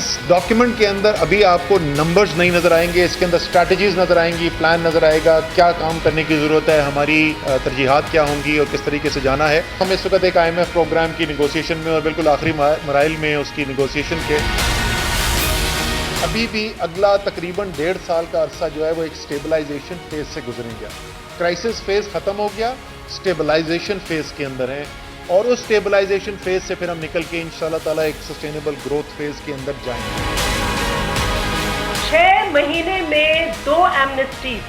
اس document کے اندر ابھی آپ کو نمبرز نہیں نظر آئیں گے، اس کے اندر اسٹریٹجیز نظر آئیں گی، پلان نظر آئے گا، کیا کام کرنے کی ضرورت ہے، ہماری ترجیحات کیا ہوں گی اور کس طریقے سے جانا ہے. ہم اس وقت ایک IMF پروگرام کی نیگوسیشن میں اور بالکل آخری مراحل میں اس کی نیگوسیشن کے. ابھی بھی اگلا تقریباً 1.5 سال کا عرصہ جو ہے وہ ایک اسٹیبلائزیشن فیز سے گزریں گا. کرائسس فیز ختم ہو گیا، اسٹیبلائزیشن فیز کے اندر ہے، اور اس اسٹیبلائزیشن فیز سے پھر ہم نکل کے انشاءاللہ تعالیٰ ایک سسٹینیبل گروتھ فیز کے اندر جائیں گے. 6 مہینے میں 2 ایمنسٹیز.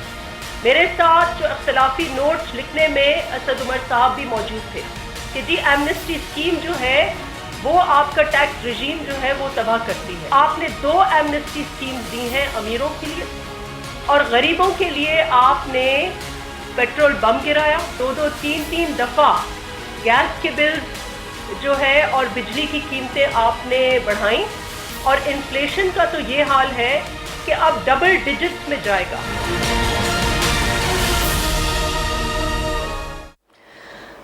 میرے ساتھ جو اختلافی نوٹس لکھنے میں اسد عمر صاحب بھی موجود تھے کہ جی ایمنسٹی اسکیم جو ہے وہ آپ کا ٹیکس رجیم جو ہے وہ تباہ کرتی ہے. آپ نے 2 ایمنسٹی اسکیمز دی ہیں امیروں کے لیے، اور غریبوں کے لیے آپ نے پیٹرول بم گرایا. 2-3 دفعہ گیس کے بلز جو ہے اور بجلی کی قیمتیں آپ نے بڑھائیں، اور انفلیشن کا تو یہ حال ہے کہ اب ڈبل ڈیجٹس میں جائے گا.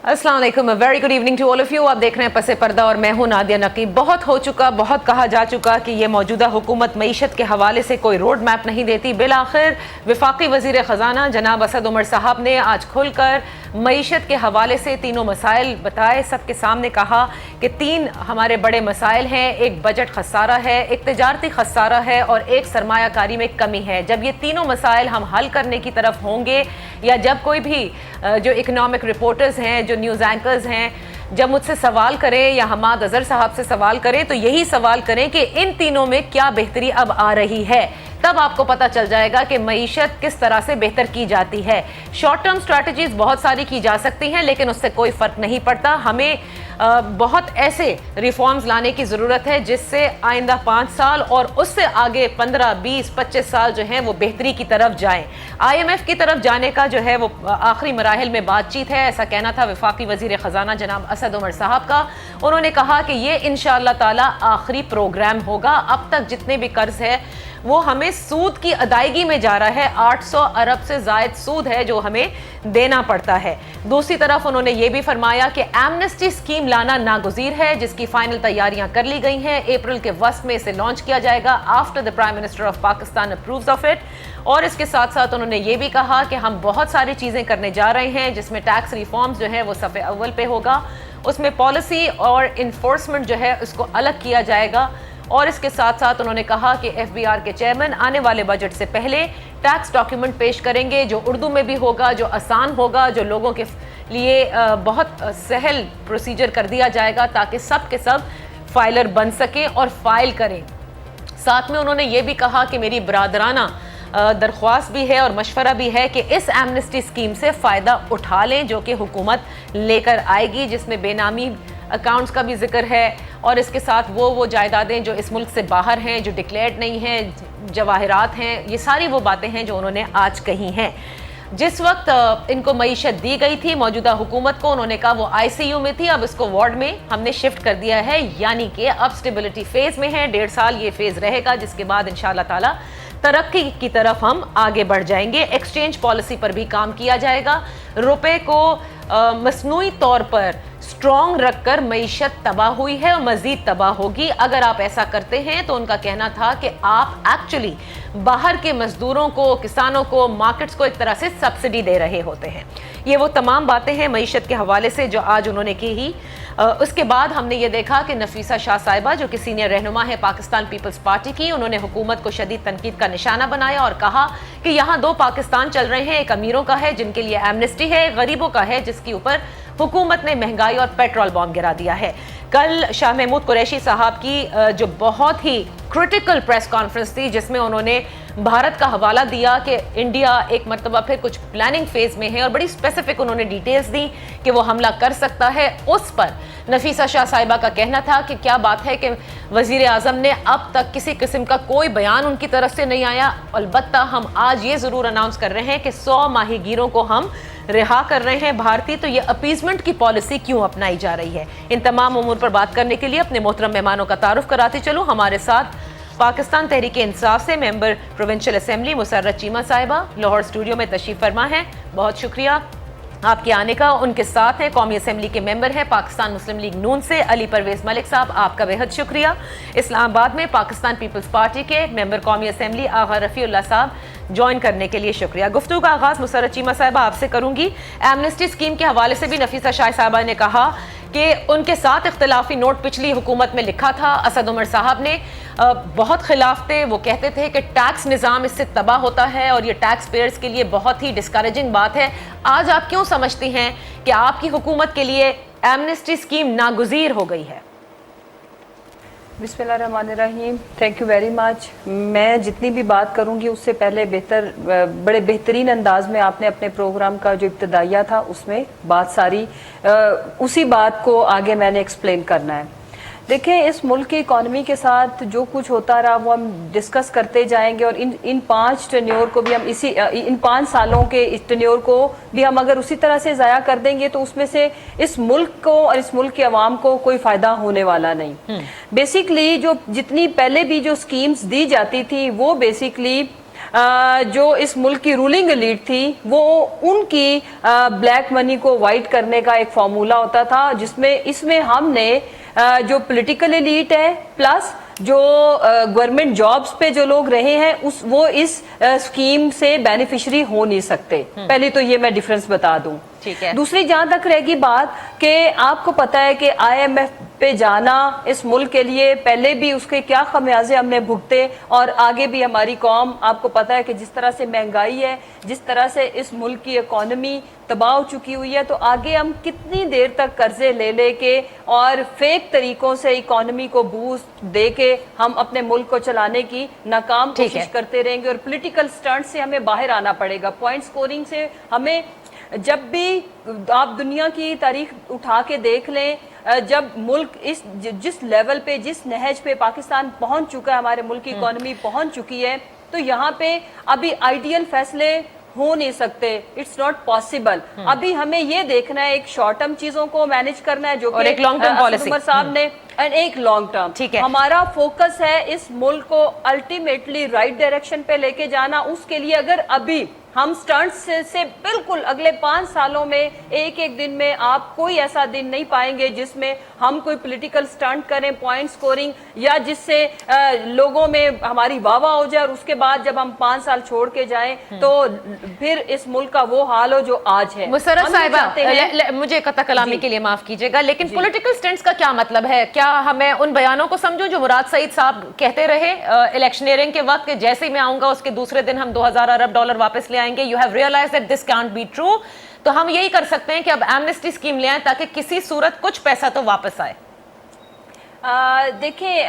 السلام علیکم، very good evening to all of you. آپ دیکھ رہے ہیں پس پردہ اور میں ہوں نادیہ نقیب. بہت ہو چکا، بہت کہا جا چکا کہ یہ موجودہ حکومت معیشت کے حوالے سے کوئی روڈ میپ نہیں دیتی. بالآخر وفاقی وزیر خزانہ جناب اسد عمر صاحب نے آج کھل کر معیشت کے حوالے سے تینوں مسائل بتائے. سب کے سامنے کہا کہ 3 ہمارے بڑے مسائل ہیں. ایک بجٹ خسارہ ہے، ایک تجارتی خسارہ ہے، اور ایک سرمایہ کاری میں کمی ہے. جب یہ تینوں مسائل ہم حل کرنے کی طرف ہوں گے، یا جب کوئی بھی جو اکنامک رپورٹرز ہیں، جو نیوز اینکرز ہیں، جب مجھ سے سوال کریں یا حماد اظہر صاحب سے سوال کریں، تو یہی سوال کریں کہ ان تینوں میں کیا بہتری اب آ رہی ہے. تب آپ کو پتہ چل جائے گا کہ معیشت کس طرح سے بہتر کی جاتی ہے. شارٹ ٹرم سٹریٹجیز بہت ساری کی جا سکتی ہیں، لیکن اس سے کوئی فرق نہیں پڑتا. ہمیں بہت ایسے ریفارمز لانے کی ضرورت ہے جس سے آئندہ 5 سال اور اس سے آگے 15, 20, 25 سال جو ہیں وہ بہتری کی طرف جائیں. IMF کی طرف جانے کا جو ہے وہ آخری مراحل میں بات چیت ہے، ایسا کہنا تھا وفاقی وزیر خزانہ جناب اسد عمر صاحب کا. انہوں نے کہا کہ یہ انشاءاللہ تعالی آخری پروگرام ہوگا. اب تک جتنے بھی قرض ہے وہ ہمیں سود کی ادائیگی میں جا رہا ہے. 800 ارب سے زائد سود ہے جو ہمیں دینا پڑتا ہے. دوسری طرف انہوں نے یہ بھی فرمایا کہ ایمنسٹی اسکیم لانا ناگزیر ہے، جس کی فائنل تیاریاں کر لی گئی ہیں. اپریل کے وسط میں اسے لانچ کیا جائے گا after the prime minister of Pakistan approves of it. اور اس کے ساتھ ساتھ انہوں نے یہ بھی کہا کہ ہم بہت ساری چیزیں کرنے جا رہے ہیں، جس میں ٹیکس ریفارمز جو ہے وہ صف اول پہ ہوگا. اس میں پالیسی اور انفورسمنٹ جو ہے اس کو الگ کیا جائے گا. اور اس کے ساتھ ساتھ انہوں نے کہا کہ FBR کے چیئرمین آنے والے بجٹ سے پہلے ٹیکس ڈاکیومنٹ پیش کریں گے، جو اردو میں بھی ہوگا، جو آسان ہوگا، جو لوگوں کے لیے بہت سہل پروسیجر کر دیا جائے گا تاکہ سب کے سب فائلر بن سکیں اور فائل کریں. ساتھ میں انہوں نے یہ بھی کہا کہ میری برادرانہ درخواست بھی ہے اور مشورہ بھی ہے کہ اس ایمنسٹی اسکیم سے فائدہ اٹھا لیں جو کہ حکومت لے کر آئے گی، جس میں بے نامی اکاؤنٹس کا بھی ذکر ہے، اور اس کے ساتھ وہ جائیدادیں جو اس ملک سے باہر ہیں، جو ڈکلیئرڈ نہیں ہیں، جواہرات ہیں. یہ ساری وہ باتیں ہیں جو انہوں نے آج کہی ہیں. جس وقت ان کو معیشت دی گئی تھی موجودہ حکومت کو، انہوں نے کہا وہ ICU میں تھی، اب اس کو وارڈ میں ہم نے شفٹ کر دیا ہے. یعنی کہ اب سٹیبلٹی فیز میں ہے. 1.5 سال یہ فیز رہے گا، جس کے بعد انشاءاللہ تعالی ترقی کی طرف ہم آگے بڑھ جائیں گے. ایکسچینج پالیسی پر بھی کام کیا جائے گا. روپے کو مصنوعی طور پر سٹرونگ رکھ کر معیشت تباہ ہوئی ہے اور مزید تباہ ہوگی اگر آپ ایسا کرتے ہیں. تو ان کا کہنا تھا کہ آپ ایکچولی باہر کے مزدوروں کو، کسانوں کو، مارکیٹس کو ایک طرح سے سبسڈی دے رہے ہوتے ہیں. یہ وہ تمام باتیں ہیں معیشت کے حوالے سے جو آج انہوں نے کی. اس کے بعد ہم نے یہ دیکھا کہ نفیسہ شاہ صاحبہ جو کہ سینئر رہنما ہے پاکستان پیپلز پارٹی کی، انہوں نے حکومت کو شدید تنقید کا نشانہ بنایا اور کہا کہ یہاں 2 پاکستان چل رہے ہیں. ایک امیروں کا ہے جن کے لیے ایمنسٹی ہے، غریبوں کا ہے جس کے اوپر حکومت نے مہنگائی اور پیٹرول بام گرا دیا ہے. کل شاہ محمود قریشی صاحب کی جو بہت ہی کرٹیکل پریس کانفرنس تھی، جس میں انہوں نے بھارت کا حوالہ دیا کہ انڈیا ایک مرتبہ پھر کچھ پلاننگ فیز میں ہے، اور بڑی اسپیسیفک انہوں نے ڈیٹیلز دی کہ وہ حملہ کر سکتا ہے. اس پر نفیسہ شاہ صاحبہ کا کہنا تھا کہ کیا بات ہے کہ وزیر اعظم نے اب تک کسی قسم کا کوئی بیان ان کی طرف سے نہیں آیا. البتہ ہم آج یہ ضرور اناؤنس کر رہے ہیں کہ 100 ماہی گیروں کو ہم رہا کر رہے ہیں بھارتی. تو یہ اپیزمنٹ کی پالیسی کیوں اپنائی جا رہی ہے؟ ان تمام امور پر بات کرنے کے لیے اپنے محترم مہمانوں کا تعارف کراتے چلوں. ہمارے ساتھ پاکستان تحریک انصاف سے ممبر پروونشل اسمبلی مسرت چیمہ صاحبہ لاہور اسٹوڈیو میں تشریف فرما ہے. بہت شکریہ. آپ کے آنے کا ان کے ساتھ ہیں قومی اسمبلی کے ممبر ہیں پاکستان مسلم لیگ نون سے علی پرویز ملک صاحب، آپ کا بہت شکریہ۔ اسلام آباد میں پاکستان پیپلز پارٹی کے ممبر قومی اسمبلی آغا رفیع اللہ صاحب جوائن کرنے کے لیے شکریہ۔ گفتگو کا آغاز مسرت چیمہ صاحبہ آپ سے کروں گی۔ ایمنسٹی اسکیم کے حوالے سے بھی نفیسہ شاہ صاحبہ نے کہا کہ ان کے ساتھ اختلافی نوٹ پچھلی حکومت میں لکھا تھا، اسد عمر صاحب نے بہت خلاف تھے، وہ کہتے تھے کہ ٹیکس نظام اس سے تباہ ہوتا ہے اور یہ ٹیکس پیئرز کے لیے بہت ہی ڈسکریجنگ بات ہے۔ آج آپ کیوں سمجھتی ہیں کہ آپ کی حکومت کے لیے ایمنسٹی اسکیم ناگزیر ہو گئی ہے؟ بسم اللہ الرحمن الرحیم، تھینک یو ویری مچ۔ میں جتنی بھی بات کروں گی اس سے پہلے بڑے بہترین انداز میں آپ نے اپنے پروگرام کا جو ابتدائیہ تھا اس میں بات ساری اسی بات کو آگے میں نے ایکسپلین کرنا ہے۔ دیکھیں، اس ملک کی اکانومی کے ساتھ جو کچھ ہوتا رہا وہ ہم ڈسکس کرتے جائیں گے، اور ان 5 ٹینیور کو بھی ہم ان 5 سالوں کے اس ٹینیور کو بھی ہم اگر اسی طرح سے ضائع کر دیں گے تو اس میں سے اس ملک کو اور اس ملک کے عوام کو کوئی فائدہ ہونے والا نہیں۔ بیسیکلی جتنی پہلے بھی جو سکیمز دی جاتی تھی وہ بیسیکلی جو اس ملک کی رولنگ ایلیٹ تھی وہ ان کی بلیک منی کو وائٹ کرنے کا ایک فارمولہ ہوتا تھا، اس میں ہم نے جو پولیٹیکل ایلیٹ ہے پلس جو گورنمنٹ جابز پہ جو لوگ رہے ہیں وہ اس سکیم سے بینیفیشری ہو نہیں سکتے۔ پہلے تو یہ میں ڈیفرنس بتا دوں۔ دوسری جہاں تک رہے گی بات کہ آپ کو پتا ہے کہ IMF پہ جانا اس ملک کے لیے پہلے بھی اس کے کیا خمیازے ہم نے بھگتے، اور آگے بھی ہماری قوم، آپ کو پتا ہے کہ جس طرح سے مہنگائی ہے، جس طرح سے اس ملک کی اکانومی تباہ ہو چکی ہوئی ہے، تو آگے ہم کتنی دیر تک قرضے لے کے اور فیک طریقوں سے اکانومی کو بوسٹ دے کے ہم اپنے ملک کو چلانے کی ناکام کوشش کرتے رہیں گے، اور پولیٹیکل سٹنٹ سے ہمیں باہر آنا پڑے گا۔ پوائنٹ سکورنگ سے ہمیں، جب بھی آپ دنیا کی تاریخ اٹھا کے دیکھ لیں، جب ملک جس لیول پہ، جس نہج پہ پاکستان پہنچ چکا ہے، ہمارے ملک کی اکانومی پہنچ چکی ہے، تو یہاں پہ ابھی آئیڈیل فیصلے ہو نہیں سکتے، اٹس ناٹ پاسبل۔ ابھی ہمیں یہ دیکھنا ہے، ایک شارٹ ٹرم چیزوں کو مینج کرنا ہے جو کہ ایک لانگ ٹرم پالیسی عمر صاحب نے، ایک لانگ ٹرم ہمارا فوکس ہے اس ملک کو الٹیمیٹلی رائٹ ڈائریکشن پہ لے کے جانا۔ اس کے لیے اگر ابھی ہم سٹنٹس سے بالکل اگلے 5 سالوں میں ایک دن میں آپ کوئی ایسا دن نہیں پائیں گے جس میں ہم کوئی پولیٹیکل سٹنٹ کریں، پوائنٹ سکورنگ، یا جس سے لوگوں میں ہماری واہ واہ ہو جائے، اور اس کے بعد جب ہم 5 سال چھوڑ کے جائیں تو پھر اس ملک کا وہ حال ہو جو آج ہے۔ مسرت صاحبہ، مجھے قطع کلامی کے لیے معاف کیجیے گا، لیکن پولیٹیکل سٹنٹس کا کیا مطلب ہے؟ کیا ہمیں ان بیانوں کو سمجھوں جو مراد سعید صاحب کہتے رہے الیکشنیئرنگ کے وقت کہ جیسے ہی میں آؤں گا اس کے دوسرے دن ہم 2000 ارب ڈالر واپس لے آئیں گے؟ You have realised that this can't be true. تو ہم یہی کر سکتے ہیں کہ اب ایمنسٹی اسکیم لے آئیں تاکہ کسی صورت کچھ پیسہ تو واپس آئے۔ دیکھیں،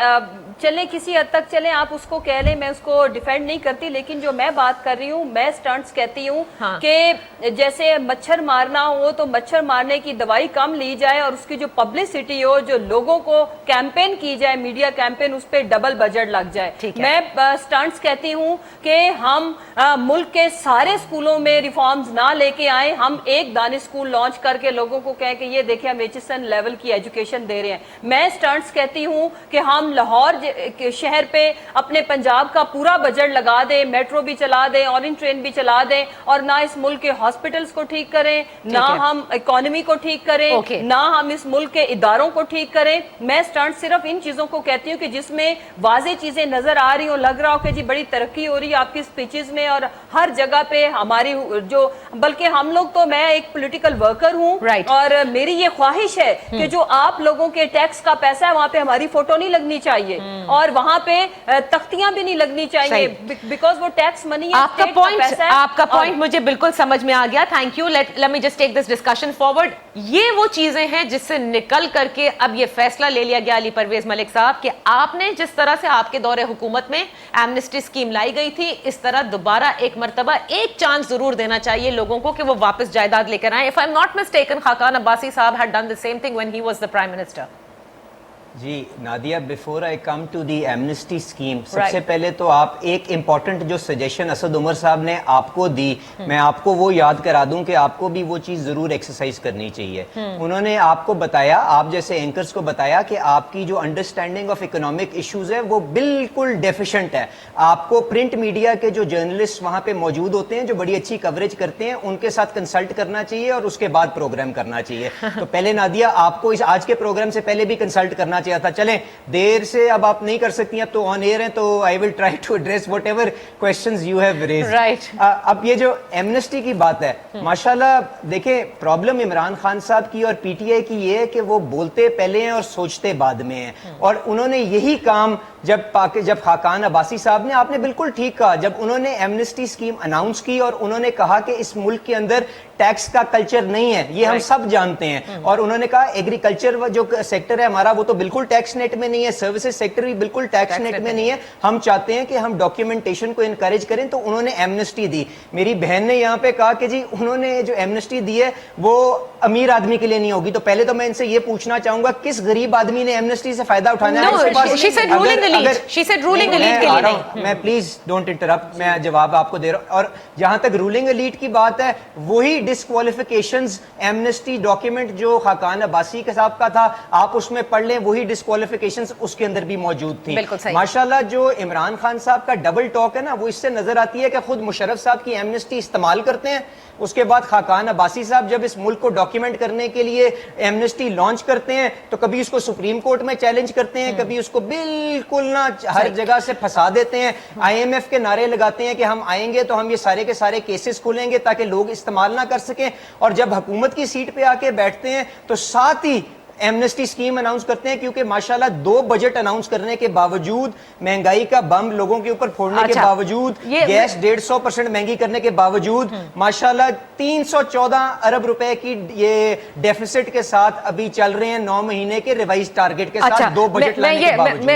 چلیں کسی حد تک چلیں، آپ اس کو کہہ لیں، میں اس کو ڈیفینڈ نہیں کرتی، لیکن جو میں بات کر رہی ہوں، میں سٹنٹس کہتی ہوں کہ جیسے مچھر مارنا ہو تو مچھر مارنے کی دوائی کم لی جائے، اور اس کی جو پبلسٹی ہو، جو لوگوں کو کیمپین کی جائے، میڈیا کیمپین، اس پہ ڈبل بجٹ لگ جائے۔ میں سٹنٹس کہتی ہوں کہ ہم ملک کے سارے اسکولوں میں ریفارمز نہ لے کے آئیں، ہم ایک دانش اسکول لانچ کر کے لوگوں کو کہیں کہ یہ دیکھیں ہم ایچ لیول کی ایجوکیشن دے رہے ہیں۔ میں سٹنٹس کہتی ہوں کہ ہم لاہور شہر پہ اپنے پنجاب کا پورا بجٹ لگا دیں، میٹرو بھی چلا دیں، اورنج ٹرین بھی چلا دیں، اور نہ اس ملک کے ہاسپٹلز کو ٹھیک کریں، نہ ہم اکانومی کو ٹھیک کریں، نہ ہم اس ملک کے اداروں کو ٹھیک کریں۔ میں سٹنٹ صرف ان چیزوں کو کہتی ہوں کہ جس میں واضح چیزیں نظر آ رہی ہوں، لگ رہا ہو کہ جی بڑی ترقی ہو رہی ہے آپ کی سپیچز میں اور ہر جگہ پہ ہماری جو، بلکہ ہم لوگ تو، میں ایک پولیٹیکل ورکر ہوں اور میری یہ خواہش ہے کہ جو آپ لوگوں کے ٹیکس کا پیسہ ہے وہاں پہ ہماری فوٹو نہیں لگنی چاہیے، اور وہاں پہ تختیاں بھی نہیں لگنی چاہیے، بیکاز وہ ٹیکس منی ہے، آپ کا پوائنٹ مجھے بالکل سمجھ میں آ گیا، thank you. Let me just take this discussion forward. یہ وہ چیزیں ہیں جس سے نکل کر کے اب یہ فیصلہ لے لیا گیا علی پرویز ملک صاحب کہ آپ نے جس طرح سے آپ کے دور حکومت میں ایمنسٹی اسکیم لائی گئی تھی، اس طرح دوبارہ ایک مرتبہ ایک چانس ضرور دینا چاہیے لوگوں کو کہ وہ واپس جائیداد لے کر آئیں۔ If I'm not mistaken, Khaqan Abbasi صاحب had done the same thing when he was the Prime Minister. جی Nadia, before I come to the amnesty scheme, سب سے پہلے تو آپ ایک امپورٹنٹ جو سجیشن اسد عمر صاحب نے آپ کو دی، میں آپ کو وہ یاد کرا دوں کہ آپ کو بھی وہ چیز ضرور ایکسرسائز کرنی چاہیے. انہوں نے آپ کو بتایا، آپ جیسے اینکرز کو بتایا کہ آپ کی جو انڈرسٹینڈنگ آف اکنامک ایشوز ہے وہ بالکل ڈیفیشنٹ ہے. آپ کو پرنٹ میڈیا کے جو جرنلسٹ وہاں پہ موجود ہوتے ہیں جو بڑی اچھی کوریج کرتے ہیں ان کے ساتھ کنسلٹ کرنا چاہیے اور اس کے بعد پروگرام کرنا چاہیے. تو پہلے نادیہ آپ کو اس آج کے پروگرام سے پہلے بھی کنسلٹ کرنا تھا. چلیں دیر سے اب آپ نہیں کر سکتی، اب تو آن ایئر ہیں تو I will try to address whatever questions you have raised. اب یہ جو ایمنسٹی کی بات ہے، ماشاءاللہ دیکھیں پرابلم عمران خان صاحب کی اور پی ٹی آئی کی یہ ہے کہ وہ بولتے پہلے ہیں اور سوچتے بعد میں ہیں. اور انہوں نے یہی کام جب خاقان عباسی صاحب نے، آپ نے بالکل ٹھیک کہا، جب انہوں نے ایمنسٹی اسکیم اناؤنس کی اور انہوں نے کہا کہ اس ملک کے اندر ٹیکس کا کلچر نہیں ہے، یہ ہم سب جانتے ہیں، اور انہوں نے کہا ایگریکلچر جو سیکٹر ہے ہمارا وہ تو بالکل ٹیکس نیٹ میں نہیں ہے، سروسز سیکٹر بھی بالکل ٹیکس نیٹ میں نہیں ہے، ہم چاہتے ہیں کہ ہم ڈاکیومنٹیشن کو انکریج کریں، تو انہوں نے ایمنسٹی دی. میری بہن نے یہاں پہ کہا کہ جی انہوں نے جو ایمنسٹی دی ہے وہ امیر آدمی کے لیے نہیں ہوگی. تو پہلے تو میں ان سے یہ پوچھنا چاہوں گا کس غریب آدمی نے ایمنسٹی سے فائدہ اٹھانا ہے؟ میں پلیز ڈونٹ انٹرپٹ، میں جواب آپ کو دے رہا ہوں. اور جہاں تک رولنگ ایلیٹ کی بات ہے، وہی ڈسکوالیفیکیشنز ایمنسٹی ڈاکیومنٹ جو خاقان عباسی کے صاحب کا تھا، آپ اس میں پڑھ لیں، وہی ڈسکوالیفیکیشنز اس کے اندر بھی موجود تھی. ماشاءاللہ جو عمران خان صاحب کا ڈبل ٹاک ہے نا، وہ اس سے نظر آتی ہے کہ خود مشرف صاحب کی ایمنسٹی استعمال کرتے ہیں، اس کے بعد خاقان عباسی صاحب جب اس ملک کو ڈاکیومنٹ کرنے کے لیے ایمنسٹی لانچ کرتے ہیں تو کبھی اس کو سپریم کورٹ میں چیلنج کرتے ہیں، کبھی اس کو بالکل نہ ہر جگہ سے پھنسا دیتے ہیں. آئی ایم ایف کے نعرے لگاتے ہیں کہ ہم آئیں گے تو ہم یہ سارے کے سارے کیسز کھولیں گے تاکہ لوگ استعمال نہ کر سکیں، اور جب حکومت کی سیٹ پہ آ کے بیٹھتے ہیں تو ساتھ ہی ایمنسٹی اسکیم اناؤنس کرتے ہیں. کیونکہ ماشاءاللہ 2 بجٹ اناؤنس کرنے کے باوجود، مہنگائی کا بم لوگوں کے اوپر پھوڑنے کے باوجود، گیس 150% مہنگی کرنے کے باوجود، ماشاءاللہ 314 ارب روپے کی یہ ڈیفیسٹ کے ساتھ ابھی چل رہے ہیں 9 مہینے کے ریوائز ٹارگٹ کے ساتھ 2 بجٹ لانے کے باوجود.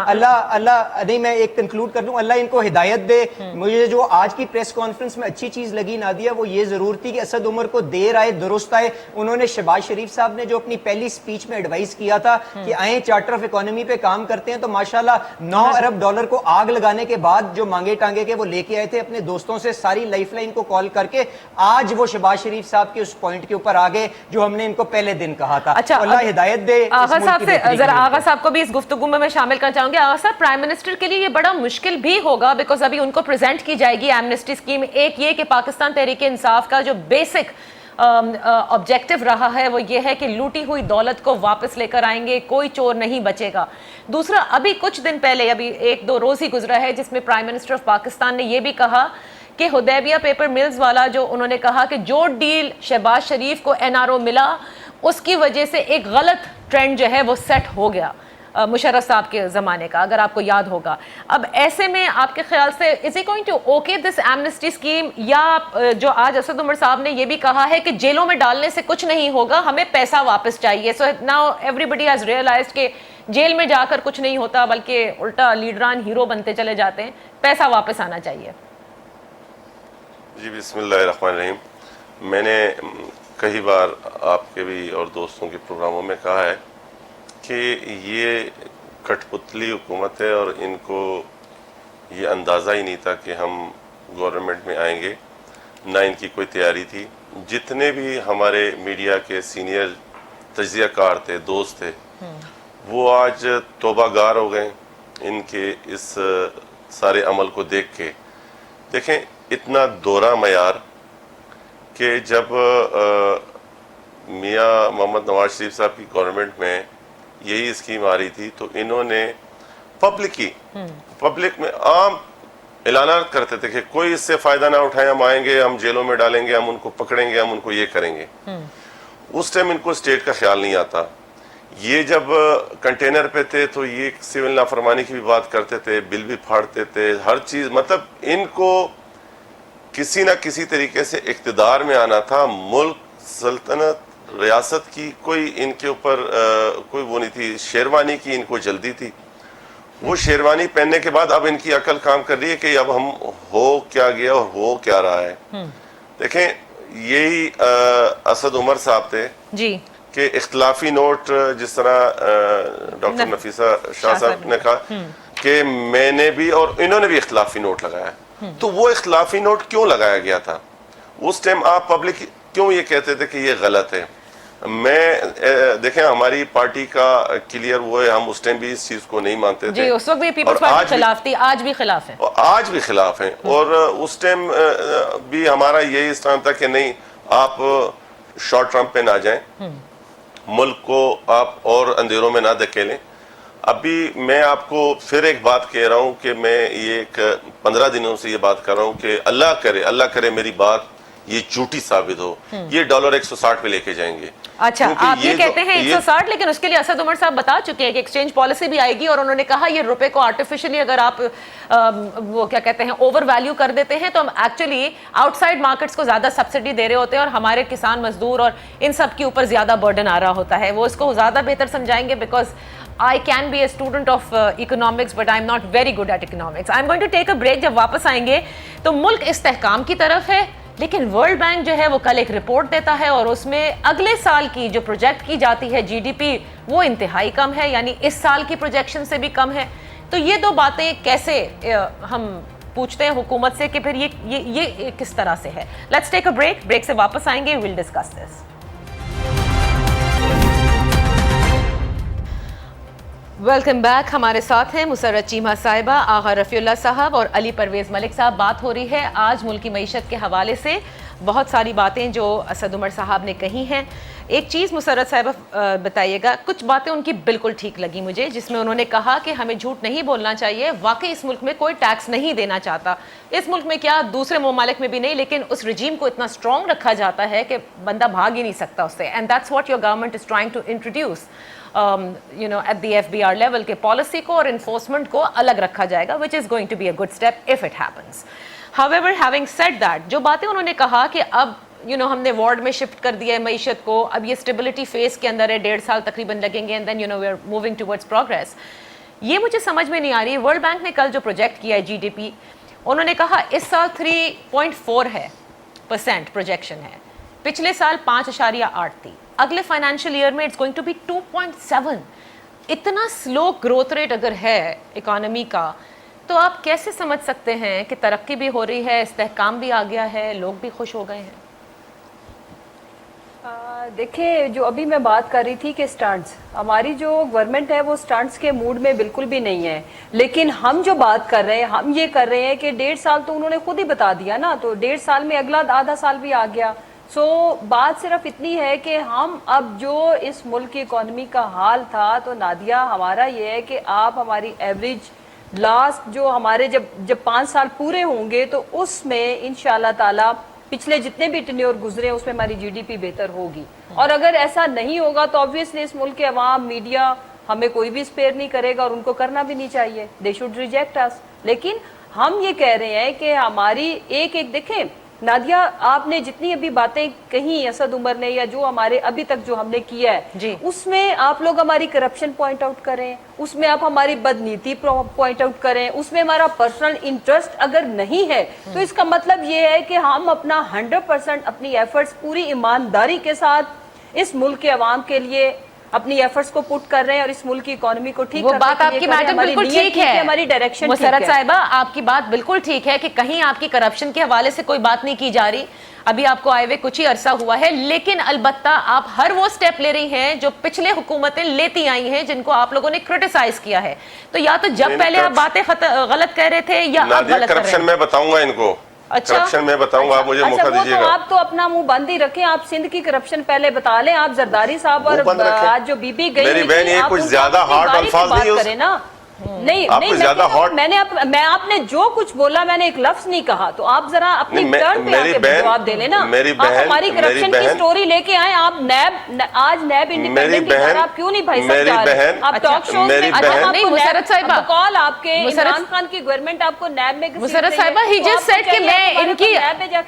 اللہ نہیں، میں ایک کنکلوڈ کر دوں، اللہ ان کو ہدایت دے. مجھے جو آج کی پریس کانفرنس میں اچھی چیز لگی نادیہ، وہ یہ ضرور تھی کہ اسد عمر کو دیر آئے درست آئے. انہوں نے شہباز شریف صاحب نے جو اپنی پہلی سپیچ میں ایڈوائز کیا تھا کہ آئیں چارٹر آف اکانومی پہ کام کرتے ہیں، تو ماشاءاللہ 9 ارب ڈالر کو آگ لگانے کے بعد جو مانگے ٹانگے کے وہ لے کے آئے تھے اپنے دوستوں سے، ساری لائف لائن کو کال کر کے، آج وہ شہباز شریف صاحب کے اس پوائنٹ کے اوپر آگے جو ہم نے ان کو پہلے دن کہا تھا. اللہ ہدایت دے. آغا صاحب سے ذرا آغا صاحب کو بھی اس گفتگو میں شامل کرنا چاہوں گی. آغا صاحب، پرائم منسٹر کے لیے یہ بڑا مشکل بھی ہوگا بیکاز ابھی ان کو پریزنٹ کی جائے گی ایمنسٹی اسکیم. ایک یہ کہ پاکستان تحریک انصاف کا جو بیسک آبجیکٹو رہا ہے وہ یہ ہے کہ لوٹی ہوئی دولت کو واپس لے کر آئیں گے، کوئی چور نہیں بچے گا. دوسرا، ابھی کچھ دن پہلے، ابھی 1-2 روز ہی گزرا ہے جس میں پرائم منسٹر آف پاکستان نے یہ بھی کہا کہ حدیبیہ پیپر ملز والا جو انہوں نے کہا کہ جو ڈیل شہباز شریف کو این آر او ملا اس کی وجہ سے ایک غلط ٹرینڈ جو ہے وہ سیٹ ہو گیا مشرف صاحب کے زمانے کا، اگر آپ کو یاد ہوگا. اب ایسے میں آپ کے خیال سے is he going to okay this amnesty scheme, یا جو آج اسد عمر صاحب نے یہ بھی کہا ہے کہ جیلوں میں ڈالنے سے کچھ نہیں ہوگا، ہمیں پیسہ واپس چاہیے. So now everybody has realised کہ جیل میں جا کر کچھ نہیں ہوتا بلکہ الٹا لیڈران ہیرو بنتے چلے جاتے ہیں، پیسہ واپس آنا چاہیے. جی بسم اللہ الرحمن الرحیم. میں نے کئی بار آپ کے بھی اور دوستوں کے پروگراموں میں کہا ہے کہ یہ کٹ پتلی حکومت ہے اور ان کو یہ اندازہ ہی نہیں تھا کہ ہم گورنمنٹ میں آئیں گے، نہ ان کی کوئی تیاری تھی. جتنے بھی ہمارے میڈیا کے سینئر تجزیہ کار تھے، دوست تھے، وہ آج توبہ گار ہو گئے ان کے اس سارے عمل کو دیکھ کے. دیکھیں اتنا دورہ معیار کہ جب میاں محمد نواز شریف صاحب کی گورنمنٹ میں یہی اسکیم آ رہی تھی تو انہوں نے پبلک میں عام اعلانات کرتے تھے کہ کوئی اس سے فائدہ نہ اٹھائے، ہم آئیں گے، ہم جیلوں میں ڈالیں گے، ہم ان کو پکڑیں گے، ہم ان کو یہ کریں گے. اس ٹائم ان کو اسٹیٹ کا خیال نہیں آتا. یہ جب کنٹینر پہ تھے تو یہ سول نافرمانی کی بھی بات کرتے تھے، بل بھی پھاڑتے تھے، ہر چیز. مطلب ان کو کسی نہ کسی طریقے سے اقتدار میں آنا تھا. ملک، سلطنت، ریاست کی کوئی ان کے اوپر کوئی وہ نہیں تھی. شیروانی کی ان کو جلدی تھی. وہ شیروانی پہننے کے بعد اب ان کی عقل کام کر رہی ہے کہ اب ہم ہو کیا گیا اور ہو کیا رہا ہے. دیکھیں یہی اسد عمر صاحب تھے جی کہ اختلافی نوٹ جس طرح ڈاکٹر نفیسہ شاہ صاحب نے کہا کہ میں نے بھی اور انہوں نے بھی اختلافی نوٹ لگایا, تو وہ اختلافی نوٹ کیوں لگایا گیا تھا اس ٹائم؟ آپ پبلک کیوں یہ کہتے تھے کہ یہ غلط ہے؟ میں دیکھیں ہماری پارٹی کا کلیئر وہ ہے, ہم اس ٹائم بھی اس چیز کو نہیں مانتے تھے, جی اس وقت بھی پیپلز پارٹی خلاف تھی, آج بھی خلاف ہے, آج بھی خلاف ہیں, اور اس ٹائم بھی ہمارا یہی اسٹینڈ تھا کہ نہیں آپ شارٹ ٹرم پہ نہ جائیں, ملک کو آپ اور اندھیروں میں نہ دھکیلیں. ابھی میں آپ کو پھر ایک بات کہہ رہا ہوں کہ میں یہ 15 دنوں سے یہ بات کر رہا ہوں کہ اللہ کرے میری بات یہ جھوٹی ثابت ہو, یہ $160 پہ لے کے جائیں گے. اچھا آپ یہ کہتے ہیں 160, لیکن اس کے لیے اسد عمر صاحب بتا چکے ہیں کہ ایکسچینج پالیسی بھی آئے گی, اور انہوں نے کہا یہ روپے کو آرٹیفیشلی اگر آپ وہ کیا کہتے ہیں اوور ویلیو کر دیتے ہیں تو ہم ایکچولی آؤٹ سائڈ مارکیٹس کو زیادہ سبسڈی دے رہے ہوتے ہیں اور ہمارے کسان مزدور اور ان سب کے اوپر زیادہ برڈن آ رہا ہوتا ہے. وہ اس کو زیادہ بہتر سمجھائیں گے, because I can be a student of economics but I'm not very good at economics. I'm going to take a break. جب واپس آئیں گے تو ملک استحکام کی طرف ہے, لیکن ورلڈ بینک جو ہے وہ کل ایک رپورٹ دیتا ہے اور اس میں اگلے سال کی جو پروجیکٹ کی جاتی ہے جی ڈی پی وہ انتہائی کم ہے, یعنی اس سال کی پروجیکشن سے بھی کم ہے. تو یہ دو باتیں کیسے ہم پوچھتے ہیں حکومت سے کہ پھر یہ کس طرح سے ہے. Let's take a break, break سے واپس آئیں گے, we'll discuss this. Welcome back. ہمارے ساتھ ہیں مسرت چیمہ صاحبہ, آغا رفیع اللہ صاحب اور علی پرویز ملک صاحب. بات ہو رہی ہے آج ملکی معیشت کے حوالے سے, بہت ساری باتیں جو اسد عمر صاحب نے کہی ہیں. ایک چیز مسرت صاحبہ بتائیے گا, کچھ باتیں ان کی بالکل ٹھیک لگی مجھے, جس میں انہوں نے کہا کہ ہمیں جھوٹ نہیں بولنا چاہیے, واقعی اس ملک میں کوئی ٹیکس نہیں دینا چاہتا. اس ملک میں کیا دوسرے ممالک میں بھی نہیں, لیکن اس رجیم کو اتنا اسٹرانگ رکھا جاتا ہے کہ بندہ بھاگ ہی نہیں سکتا اس سے. And that's what your government is trying to introduce at the FBR level کے پالیسی کو اور انفورسمنٹ کو الگ رکھا جائے گا, which is going to be a good step if it happens. However, having said that, جو باتیں انہوں نے کہا کہ اب ہم نے وارڈ میں شفٹ کر دیا ہے معیشت کو, اب یہ اسٹیبلٹی فیز کے اندر ہے, 1.5 سال تقریباً لگیں گے, and then we are moving towards progress. یہ مجھے سمجھ میں نہیں آ رہی. ورلڈ بینک نے کل جو پروجیکٹ کیا ہے جی ڈی پی, انہوں نے کہا اس سال 3.4% پروجیکشن ہے, پچھلے سال 5.8 تھی, اگلے فائنینشیل ایئر میں اٹس گوئنگ ٹو بی 2.7. اتنا سلو گروتھ ریٹ اگر ہے اکانومی کا, تو آپ کیسے سمجھ سکتے ہیں کہ ترقی بھی ہو رہی ہے, استحکام بھی آ گیا ہے, لوگ بھی خوش ہو گئے ہیں؟ دیکھیں, جو ابھی میں بات کر رہی تھی کہ سٹانٹس, ہماری جو گورنمنٹ ہے وہ سٹانٹس کے موڈ میں بالکل بھی نہیں ہے, لیکن ہم جو بات کر رہے ہیں, ہم یہ کر رہے ہیں کہ 1.5 سال تو انہوں نے خود ہی بتا دیا نا, تو 1.5 سال میں اگلا آدھا سال بھی آ گیا. سو بات صرف اتنی ہے کہ ہم اب جو اس ملک کی اکانومی کا حال تھا, تو نادیہ ہمارا یہ ہے کہ آپ ہماری ایوریج لاسٹ جو ہمارے جب 5 سال پورے ہوں گے تو اس میں انشاءاللہ تعالی پچھلے جتنے بھی ٹینیور گزرے اس میں ہماری جی ڈی پی بہتر ہوگی. اور اگر ایسا نہیں ہوگا تو آبویسلی اس ملک کے عوام, میڈیا ہمیں کوئی بھی اسپیئر نہیں کرے گا, اور ان کو کرنا بھی نہیں چاہیے. دے شوڈ ریجیکٹ اس. لیکن ہم یہ کہہ رہے ہیں کہ ہماری ایک دیکھیں نادیہ, آپ نے جتنی ابھی باتیں کہیں اسد عمر نے, یا جو ہمارے ابھی تک جو ہم نے کیا ہے, اس میں آپ لوگ ہماری کرپشن پوائنٹ آؤٹ کریں, اس میں آپ ہماری بدنیتی پوائنٹ آؤٹ کریں, اس میں ہمارا پرسنل انٹرسٹ اگر نہیں ہے تو اس کا مطلب یہ ہے کہ ہم اپنا 100% اپنی ایفرٹس پوری ایمانداری کے ساتھ اس ملک کے عوام کے لیے اپنی ایفرٹس کو پٹ کر رہے ہیں, اور اس ملک کی اکانومی کو ٹھیک وہ بات آپ کی میڈم بالکل ٹھیک ہے, ہماری ڈائریکشن. مسرت صاحبہ آپ کی بات بالکل ٹھیک ہے کہ کہیں آپ کی کرپشن کے حوالے سے کوئی بات نہیں کی جا رہی, ابھی آپ کو آئے ہوئے کچھ ہی عرصہ ہوا ہے, لیکن البتہ آپ ہر وہ سٹیپ لے رہی ہیں جو پچھلے حکومتیں لیتی آئی ہیں, جن کو آپ لوگوں نے کرٹیسائز کیا ہے. تو یا تو جب پہلے آپ باتیں غلط کہہ رہے تھے یا اب غلط کر رہے ہیں. کرپشن میں بتاؤں گا ان کو, کرپشن میں بتاؤں گا, آپ مجھے موقع دیجیے گا. آپ تو اپنا منہ بند ہی رکھیں, آپ سندھ کی کرپشن پہلے بتا لیں. آپ زرداری صاحب اور آج جو بی بی گئی, میری بہن یہ کچھ زیادہ ہارڈ الفاظ نہیں کریں نا. نہیں میں آپ نے جو کچھ بولا میں نے ایک لفظ نہیں کہا, تو آپ ذرا اپنی ٹرن پہ آ کے جواب دے لیں نا. آپ ہماری کرپشن کی سٹوری لے کے آئیں, آپ نیب آج نیب انڈیپینڈنٹ کی طرح آپ کیوں نہیں بھائی صاحب جا رہے ہیں؟ آپ ٹاک شوز میں نہیں, مسرت صاحبہ بقول آپ کے عمران خان کی گورنمنٹ آپ کو نیب میں مسرت صاحبہ ہی جسٹ سیڈ کہ میں ان کی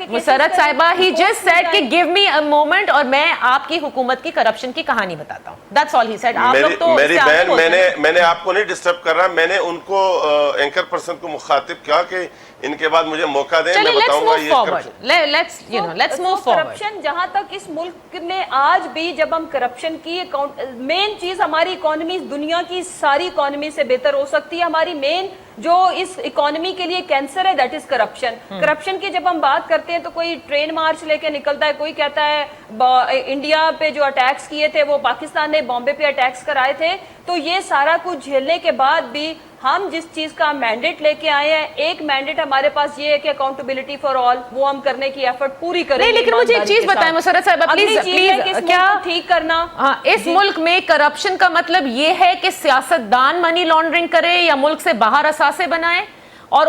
مسرت صاحبہ ہی جسٹ سیڈ کہ گیو می اے مومنٹ اور میں آپ کی حکومت کی کرپشن کی کہانی بتاتا ہوں. That's all he said. آپ لوگ تو میری بہن, میں نے آپ کو نہیں ڈسٹرب کر رہا, میں نے ان کو اینکر پرسن کو مخاطب کیا کہ ان کے بعد مجھے موقع دیں, میں چلیے بتاؤں گا یہ لیٹس موو فارورڈ. کرپشن جہاں تک اس ملک میں آج بھی جب ہم کرپشن کی مین چیز ہماری اکانومی دنیا کی ساری اکانومی سے بہتر ہو سکتی ہے. ہماری مین جو اس اکانومی کے لیے کینسر ہے دیٹ از کرپشن. کرپشن کی جب ہم بات کرتے ہیں تو کوئی ٹرین مارچ لے کے نکلتا ہے, کوئی کہتا ہے انڈیا پہ جو اٹیکس کیے تھے وہ پاکستان نے بامبے پہ اٹیکس کرائے تھے. تو یہ سارا کچھ جھیلنے کے بعد بھی ہم جس چیز کا مینڈیٹ لے کے آئے ہیں, ایک مینڈیٹ ہمارے پاس یہ ہے کہ اکاؤنٹیبلٹی فار آل, وہ ہم کرنے کی ایفرٹ پوری کریں. نہیں, لیکن مجھے ایک چیز بتائیں مسرت صاحبہ پلیز, کیا ٹھیک کرنا اس ملک میں کرپشن کا مطلب یہ ہے کہ سیاستدان منی لانڈرنگ کرے یا ملک سے باہر اثاثے بنائے, اور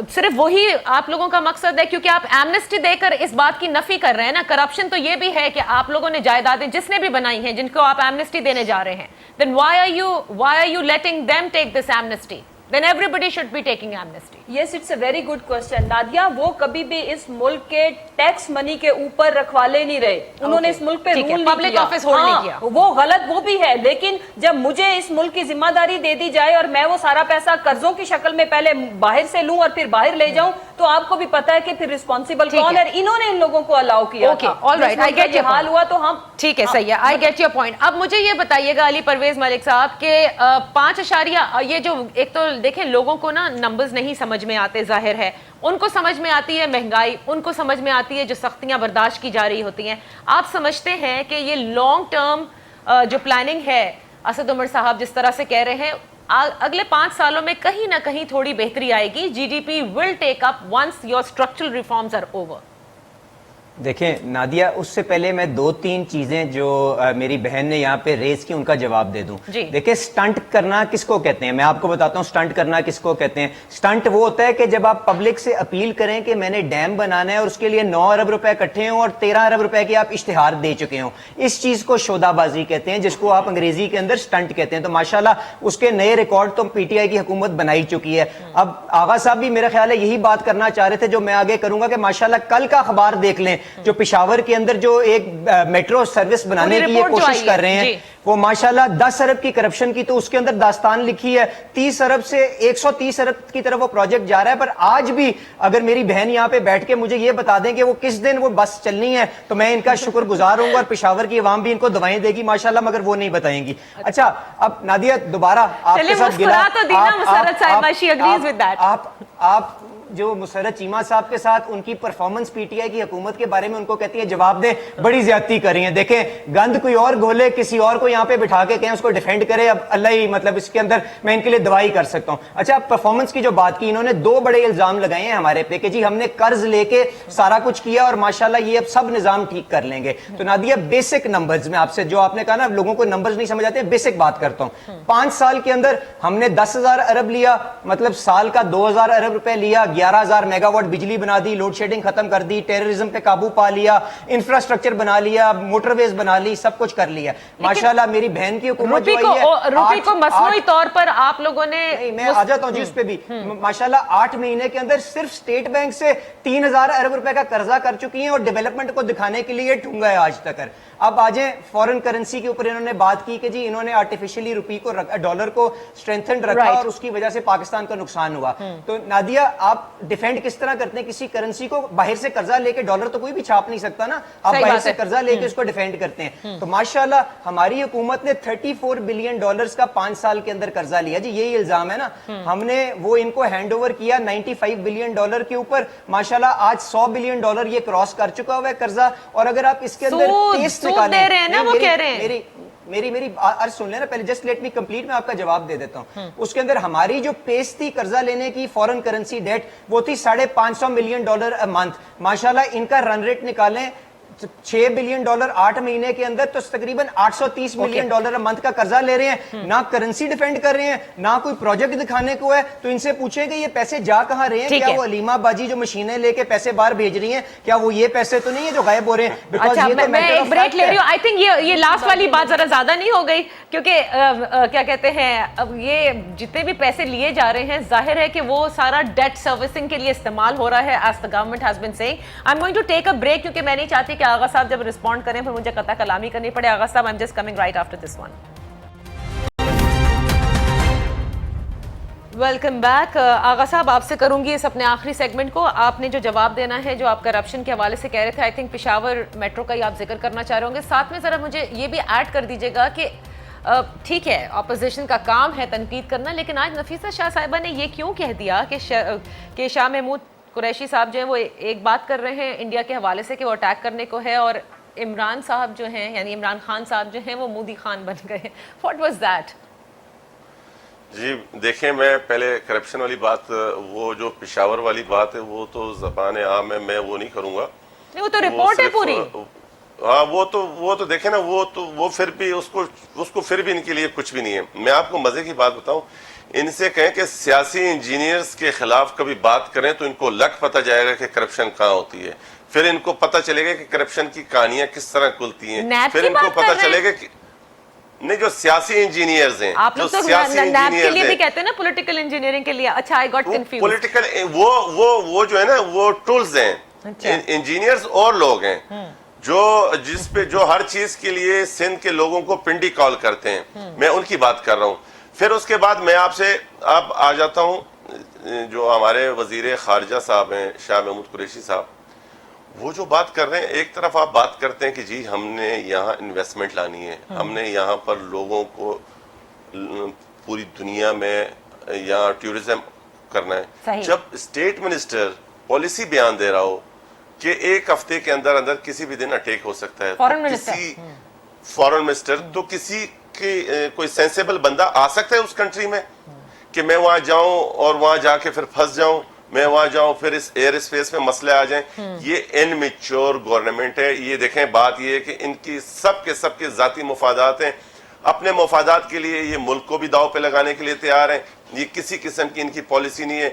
صرف وہی آپ لوگوں کا مقصد ہے؟ کیونکہ آپ ایمنسٹی دے کر اس بات کی نفی کر رہے ہیں نا. کرپشن تو یہ بھی ہے کہ آپ لوگوں نے جائیدادیں جس نے بھی بنائی ہیں جن کو آپ ایمنسٹی دینے جا رہے ہیں, then why are you letting them take this amnesty? Then everybody should be taking amnesty. Yes, it's a very good question. Nadia, وہ کبھی بھی اس ملک کے ٹیکس منی کے اوپر رکھوالے نہیں رہے. انہوں نے اس ملک پہ رول نہیں کیا, آفس ہولڈ نہیں کیا. وہ غلط وہ بھی ہے, لیکن جب مجھے اس ملک کی ذمہ داری دے دی جائے اور میں وہ سارا پیسہ قرضوں کی شکل میں پہلے باہر سے لوں اور پھر باہر لے جاؤں, تو آپ کو بھی پتا ہے کہ پھر ریسپانسیبل کون ہے. انہوں نے ان لوگوں کو الاؤ کیا تھا. All right, I get your point. حال ہوا تو ہم ٹھیک ہے, صحیح ہے, I get your point. اب مجھے یہ بتائیے گا علی پرویز ملک صاحب کہ 5 یہ جو ایک تو دیکھیں لوگوں کو نا نمبرز نہیں سمجھ میں آتے, ظاہر ہے ان کو سمجھ میں آتی ہے مہنگائی, ان کو سمجھ میں آتی ہے جو سختیاں برداشت کی جا رہی ہوتی ہیں. آپ سمجھتے ہیں کہ یہ لانگ ٹرم جو پلاننگ ہے, اسد عمر صاحب جس طرح سے کہہ رہے ہیں, اگلے 5 سالوں میں کہیں نہ کہیں تھوڑی بہتری آئے گی, G D P will take up once your structural reforms are over? دیکھیں نادیہ, اس سے پہلے میں 2-3 چیزیں جو میری بہن نے یہاں پہ ریز کی ان کا جواب دے دوں. دیکھیں سٹنٹ کرنا کس کو کہتے ہیں, میں آپ کو بتاتا ہوں سٹنٹ کرنا کس کو کہتے ہیں. سٹنٹ وہ ہوتا ہے کہ جب آپ پبلک سے اپیل کریں کہ میں نے ڈیم بنانا ہے اور اس کے لیے 9 ارب روپے اکٹھے ہوں اور 13 ارب روپے کے آپ اشتہار دے چکے ہوں, اس چیز کو شودہ بازی کہتے ہیں, جس کو آپ انگریزی کے اندر سٹنٹ کہتے ہیں. تو ماشاءاللہ اس کے نئے ریکارڈ تو پی ٹی آئی کی حکومت بنائی چکی ہے. اب آغا صاحب بھی میرا خیال ہے یہی بات کرنا چاہ رہے تھے جو میں آگے کروں گا, کہ ماشاءاللہ کل کا اخبار دیکھ لیں جو پشاور کے اندر جو ایک میٹرو سروس بنانے کی یہ کوشش کر رہے ہیں, وہ ماشاءاللہ 10 ارب کی کرپشن کی تو اس کے اندر داستان لکھی ہے. 30 ارب سے 130 ارب کی طرف وہ پروجیکٹ جا رہا ہے. پر آج بھی اگر میری بہن یہاں پہ بیٹھ کے مجھے یہ بتا دیں کہ وہ کس دن وہ بس چلنی ہے تو میں ان کا شکر گزار ہوں گا, اور پشاور کی عوام بھی ان کو دعائیں دے گی ماشاءاللہ, مگر وہ نہیں بتائیں گی. اچھا اب نادیہ دوبارہ آپ کے ساتھ آپ جو مسرت چیمہ صاحب کے ساتھ ان کی پرفارمنس پی ٹی آئی کی حکومت کے بارے میں ان کو کہتی ہے جواب دیں, بڑی زیادتی کر رہی ہیں. دیکھیں گند کوئی اور گھولے, کسی اور کو یہاں پہ بٹھا کے کہیں اس کو ڈیفینڈ کرے, اب اللہ ہی مطلب اس کے اندر میں ان کے لیے دعائی کر سکتا ہوں. اچھا پرفارمنس کی جو بات کی, انہوں نے 2 بڑے الزام لگائے ہیں ہمارے پہ کہ جی ہم نے قرض لے کے سارا کچھ کیا اور ماشاءاللہ یہ اب سب نظام ٹھیک کر لیں گے. تو نادیہ بیسک نمبرز میں آپ سے جو آپ نے کہا نا لوگوں کو نمبرز نہیں سمجھ آتے, بیسک بات کرتا ہوں. 5 سال کے اندر ہم نے 10,000 ارب لیا, مطلب سال کا 2,000 ارب روپے لیا, 11,000 میگا واٹ بجلی بنا دی, لوڈ شیڈنگ ختم کر دی, ٹیررزم پہ قابو پا لیا, انفراسٹرکچر بنا لیا, موٹر ویز بنا لی, سب کچھ کر لیا. ماشاءاللہ میری بہن کی حکومت جو ہے روپی کو مصنوعی طور پر آپ لوگوں نے, میں آ جاتا ہوں جی اس پہ بھی, ماشاءاللہ 8 مہینے کے اندر صرف اسٹیٹ بینک سے 3,000 ارب روپے کا قرضہ کر چکی ہیں, اور ڈیولپمنٹ کو دکھانے کے لیے ٹھونگا ہے آج تک. اب آ جائیں فورن کرنسی کے اوپر, انہوں نے بات کی کہ جی انہوں نے آرٹیفیشلی روپی کو ڈالر کو اسٹرینتھنڈ رکھا اور اس کی وجہ سے پاکستان کا نقصان ہوا. تو نادیہ آپ ڈیفینڈ کس طرح کرتے ہیں کسی کرنسی کو؟ باہر سے قرضہ لے کے, ڈالر تو کوئی بھی چھاپ نہیں سکتا نا, آپ باہر سے قرضہ لے کے اس کو ڈیفینڈ کرتے ہیں. تو ماشاءاللہ ہماری حکومت نے $34 بلین کا 5 سال کے اندر قرضہ لیا. جی یہی الزام ہے نا, ہم نے وہ ان کو ہینڈ اوور کیا $95 بلین کے اوپر. ماشاءاللہ آج $100 بلین یہ کراس کر چکا ہوا ہے قرضہ. اور اگر آپ اس کے اندر ٹیسٹ نکالیں, میری عرض سن لینا پہلے, جسٹ لیٹ می کمپلیٹ, میں آپ کا جواب دے دیتا ہوں. اس کے اندر ہماری جو پیس تھی قرضہ لینے کی فورن کرنسی ڈیٹ, وہ تھی $550 ملین منتھ. ماشاءاللہ ان کا رن ریٹ نکالیں $6 بلین 8 مہینے کے اندر, تو تقریباً $830 ملین منتھ کا قرضہ لے رہے ہیں. نہ کرنسی ڈیفینڈ کر رہے ہیں, نہ کوئی پروجیکٹ دکھانے کو ہے. تو ان سے پوچھیں کہ یہ پیسے جا کہاں رہے ہیں؟ کیا وہ علیمہ باجی جو مشینیں لے کے پیسے باہر بھیج رہی ہیں, کیا وہ یہ پیسے تو نہیں ہیں جو غائب ہو رہے ہیں؟ اچھا میں ایک بریک لے رہی ہوں. آئی تھنک یہ لاسٹ والی بات ذرا زیادہ نہیں ہو گئی, کیونکہ کیا کہتے ہیں اب یہ جتنے بھی پیسے لیے جا رہے ہیں ظاہر ہے کہ وہ سارا ڈیٹ سروسنگ کے لیے استعمال ہو رہا ہے, as the government has been seeing. I am going to take a break, کیونکہ میں نہیں چاہتی کہ آغا صاحب جب رسپونڈ کریں پھر مجھے قطع کلامی کرنی پڑے. آغا صاحب, I'm just coming right after this one. Welcome back. Agha صاحب آپ سے کروں گی اس اپنے آخری سیگمنٹ کو. آپ نے جو جواب دینا ہے جو آپ کرپشن کے حوالے سے کہہ رہے تھے, آئی تھنک پشاور میٹرو کا ہی آپ ذکر کرنا چاہ رہے ہوں گے. ساتھ میں ذرا مجھے یہ بھی ایڈ کر دیجیے گا کہ ٹھیک ہے اپوزیشن کا کام ہے تنقید کرنا, لیکن آج نفیسہ شاہ صاحبہ نے یہ کیوں کہہ دیا کہ شاہ محمود قریشی صاحب جو ہیں وہ ایک بات کر رہے ہیں انڈیا کے حوالے سے کہ وہ اٹیک کرنے کو ہے, اور عمران صاحب جو ہیں یعنی عمران خان صاحب جو ہیں وہ مودی خان بن گئے. What was that? جی دیکھیں, میں پہلے کرپشن والی بات, وہ جو پشاور والی بات ہے وہ تو زبان عام ہے, میں وہ نہیں کروں گا. وہ تو رپورٹ ہے پوری. ہاں وہ تو دیکھیں نا, وہ پھر بھی اس کو پھر بھی ان کے لیے کچھ بھی نہیں ہے. میں آپ کو مزے کی بات بتاؤں, ان سے کہیں کہ سیاسی انجینئرز کے خلاف کبھی بات کریں تو ان کو لگ پتہ جائے گا کہ کرپشن کہاں ہوتی ہے, پھر ان کو پتہ چلے گا کہ کرپشن کی کہانیاں کس طرح کھلتی ہیں, پھر ان کو پتہ چلے گا کہ نہیں جو سیاسی انجینئرز ہیں, آپ لوگ تو نیب کے لیے بھی کہتے ہیں نا پولیٹیکل انجینئرنگ کے لیے. اچھا, آئی گاٹ کنفیوزڈ. پولیٹیکل وہ جو ہے نا وہ ٹولز ہیں, انجینئرز اور لوگ ہیں جو ہر چیز کے لیے سندھ کے لوگوں کو پنڈی کال کرتے ہیں. میں ان کی بات کر رہا ہوں. پھر اس کے بعد میں آپ سے اب آ جاتا ہوں جو ہمارے وزیر خارجہ صاحب ہیں شاہ محمود قریشی صاحب, وہ جو بات کر رہے ہیں, ایک طرف آپ بات کرتے ہیں کہ جی ہم نے یہاں انویسٹمنٹ لانی ہے, ہم نے یہاں پر لوگوں کو پوری دنیا میں یہاں ٹورزم کرنا ہے. جب اسٹیٹ منسٹر پالیسی بیان دے رہا ہو کہ ایک ہفتے کے اندر کسی بھی دن اٹیک ہو سکتا ہے, فورن منسٹر تو کسی کی کوئی سینسیبل بندہ آ سکتا ہے اس کنٹری میں کہ میں وہاں جاؤں اور وہاں جا کے پھر پھنس جاؤں, میں وہاں جاؤں پھر اس ایئر اسپیس میں مسئلے آ جائیں. یہ انمیچور گورنمنٹ ہے. یہ دیکھیں, بات یہ ہے کہ ان کی سب کے ذاتی مفادات ہیں, اپنے مفادات کے لیے یہ ملک کو بھی داؤ پہ لگانے کے لیے تیار ہیں. یہ کسی قسم کی ان کی پالیسی نہیں ہے.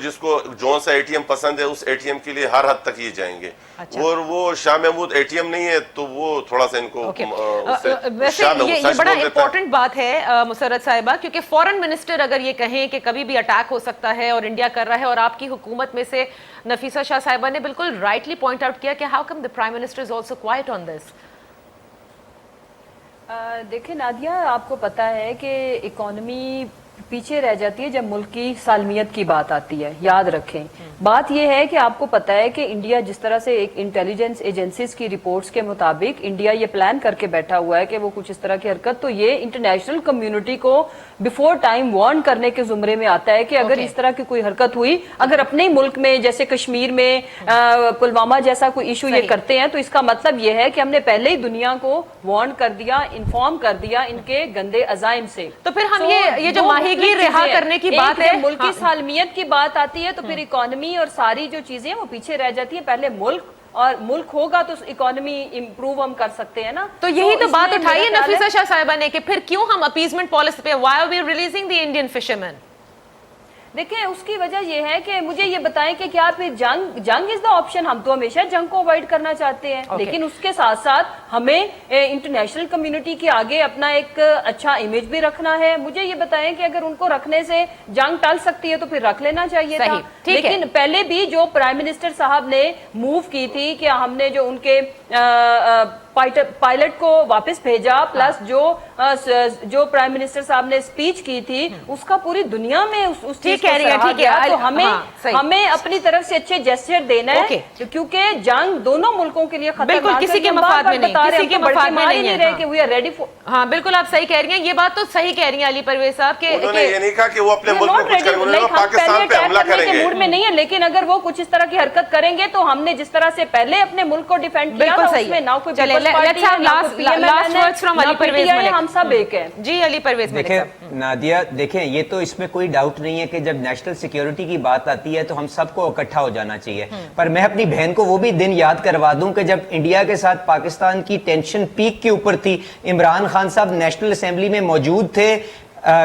جس کو جون سا اے ٹی ایم پسند ہے اس اے ٹی ایم کے لیے ہر حد تک یہ جائیں گے. اور وہ Shah Mahmood A T M نہیں ہے تو وہ تھوڑا سا ان کو ویسے یہ بڑا امپورٹنٹ بات ہے مسرت صاحبہ, کیونکہ فورن منسٹر اگر یہ کہیں کہ کبھی بھی اٹیک ہو سکتا ہے اور انڈیا کر رہا ہے, اور آپ کی حکومت میں سے نفیسہ شاہ صاحبہ نے بالکل رائٹلی پوائنٹ آؤٹ کیا کہ how come the prime minister is also quiet on this. دیکھیں نادیہ, آپ کو پتا ہے کہ اکانومی پیچھے رہ جاتی ہے جب ملک کی سالمیت کی بات آتی ہے. یاد رکھیں, بات یہ ہے کہ آپ کو پتا ہے کہ انڈیا جس طرح سے ایک انٹیلیجنس ایجنسیز کی رپورٹس کے مطابق انڈیا یہ پلان کر کے بیٹھا ہوا ہے کہ وہ کچھ اس طرح کی حرکت, تو یہ انٹرنیشنل کمیونٹی کو بیفور ٹائم وارن کرنے کے زمرے میں آتا ہے کہ اگر اس طرح کی کوئی حرکت ہوئی, اگر اپنے ملک میں جیسے کشمیر میں پلوامہ جیسا کوئی ایشو یہ کرتے ہیں, تو اس کا مطلب یہ ہے کہ ہم نے پہلے ہی دنیا کو وارن کر دیا, انفارم کر دیا ان کے گندے عزائم سے. تو پھر ہم یہ جو ماہی گیر رہا کرنے کی بات ہے, ملک کی سالمیت کی بات آتی ہے تو پھر اکانومی اور ساری جو چیزیں وہ پیچھے رہ جاتی ہیں. پہلے ملک ہوگا تو اکانومی امپروو ہم کر سکتے ہیں نا. تو یہی تو بات اٹھائی ہے نفیسہ شاہ صاحبہ نے کہ پھر کیوں ہم اپیزمنٹ پالیسی پہ, why are we releasing the Indian fishermen? دیکھیں, اس کی وجہ یہ ہے کہ مجھے یہ بتائیں کہ کیا پھر جنگ از دا آپشن. ہم تو ہمیشہ جنگ کو اوائڈ کرنا چاہتے ہیں, لیکن اس کے ساتھ ساتھ ہمیں انٹرنیشنل کمیونٹی کے آگے اپنا ایک اچھا امیج بھی رکھنا ہے. مجھے یہ بتائیں کہ اگر ان کو رکھنے سے جنگ ٹل سکتی ہے تو پھر رکھ لینا چاہیے تھا. لیکن پہلے بھی جو پرائم منسٹر صاحب نے موو کی تھی کہ ہم نے جو ان کے پائلٹ کو واپس بھیجا, پلس جو پرائم منسٹر صاحب نے اسپیچ کی تھی اس کا پوری دنیا میں اس چیز کو سراہا گیا. تو ہمیں اپنی طرف سے اچھے جیسچر دینا ہے, کیونکہ جنگ دونوں ملکوں کے لیے خطرناک ہے. بالکل کسی کے مفاد میں نہیں, کسی کے مفاد میں نہیں ہے کہ we are ready for. ہاں بالکل آپ صحیح کہہ رہی ہیں. یہ بات تو صحیح کہہ رہی ہیں علی پرویز صاحب کہ انہوں نے یہ نہیں کہا کہ وہ اپنے ملک میں کچھ کریں گے, پاکستان پہ حملہ کریں گے. موڈ میں نہیں ہے, لیکن اگر وہ کچھ اس طرح کی حرکت کریں گے تو ہم نے جس طرح سے پہلے اپنے ملک کو ڈیفینڈ کیا تھا اس میں نہ کوئی ہم سب ایک ہیں. جی علی پرویز. دیکھیں نادیہ, دیکھیں یہ تو اس میں کوئی ڈاؤٹ نہیں ہے کہ جب نیشنل سیکیورٹی کی بات آتی ہے تو ہم سب کو اکٹھا ہو جانا چاہیے. پر میں اپنی بہن کو وہ بھی دن یاد کروا دوں کہ جب انڈیا کے ساتھ پاکستان کی ٹینشن پیک کے اوپر تھی, عمران خان صاحب نیشنل اسمبلی میں موجود تھے,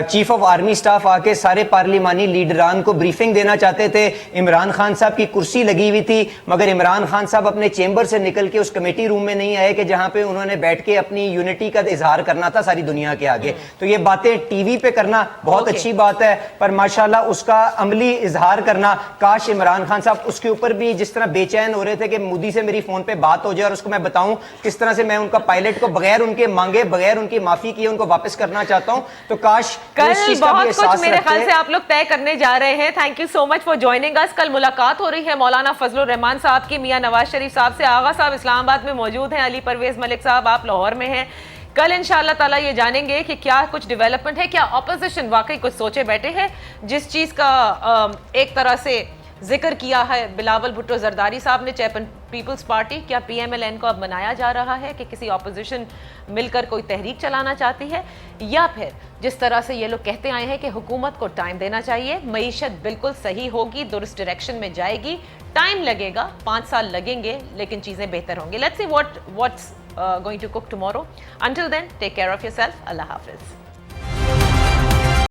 چیف آف آرمی سٹاف آ کے سارے پارلیمانی لیڈران کو بریفنگ دینا چاہتے تھے. عمران خان صاحب کی کرسی لگی ہوئی تھی, مگر عمران خان صاحب اپنے چیمبر سے نکل کے اس کمیٹی روم میں نہیں آئے کہ جہاں پہ انہوں نے بیٹھ کے اپنی یونٹی کا اظہار کرنا تھا ساری دنیا کے آگے. تو یہ باتیں ٹی وی پہ کرنا بہت اچھی بات ہے, پر ماشاءاللہ اس کا عملی اظہار کرنا, کاش عمران خان صاحب اس کے اوپر بھی جس طرح بے چین ہو رہے تھے کہ مودی سے میری فون پہ بات ہو جائے اور اس کو میں بتاؤں کس طرح سے میں ان کا پائلٹ کو بغیر ان کے مانگے, بغیر ان کی معافی کیے ان کو واپس کرنا چاہتا ہوں, تو کاش کاش کل اس چیز کا بھی بہت کچھ احساس میرے خیال رکھتے. سے آپ لوگ طے کرنے جا رہے ہیں. Thank you so much for joining us. کل ملاقات ہو رہی ہے مولانا فضل الرحمان صاحب کی, میاں نواز شریف صاحب سے. آغا صاحب اسلام آباد میں موجود ہیں, علی پرویز ملک صاحب آپ لاہور میں ہیں. کل انشاءاللہ تعالیٰ یہ جانیں گے کہ کیا کچھ ڈیولپمنٹ ہے, کیا اپوزیشن واقعی کچھ سوچے بیٹھے ہیں. جس چیز کا ایک طرح سے ذکر کیا ہے بلاول بھٹو زرداری صاحب نے, چیئرمین پیپلز پارٹی, کیا پی ایم ایل این کو اب بنایا جا رہا ہے کہ کسی اپوزیشن مل کر کوئی تحریک چلانا چاہتی ہے, یا پھر جس طرح سے یہ لوگ کہتے آئے ہیں کہ حکومت کو ٹائم دینا چاہیے, معیشت بالکل صحیح ہوگی, درست ڈائریکشن میں جائے گی, ٹائم لگے گا, 5 سال لگیں گے لیکن چیزیں بہتر ہوں گی. Let's see what's going to cook tomorrow. Until then, take care of yourself. اللہ حافظ.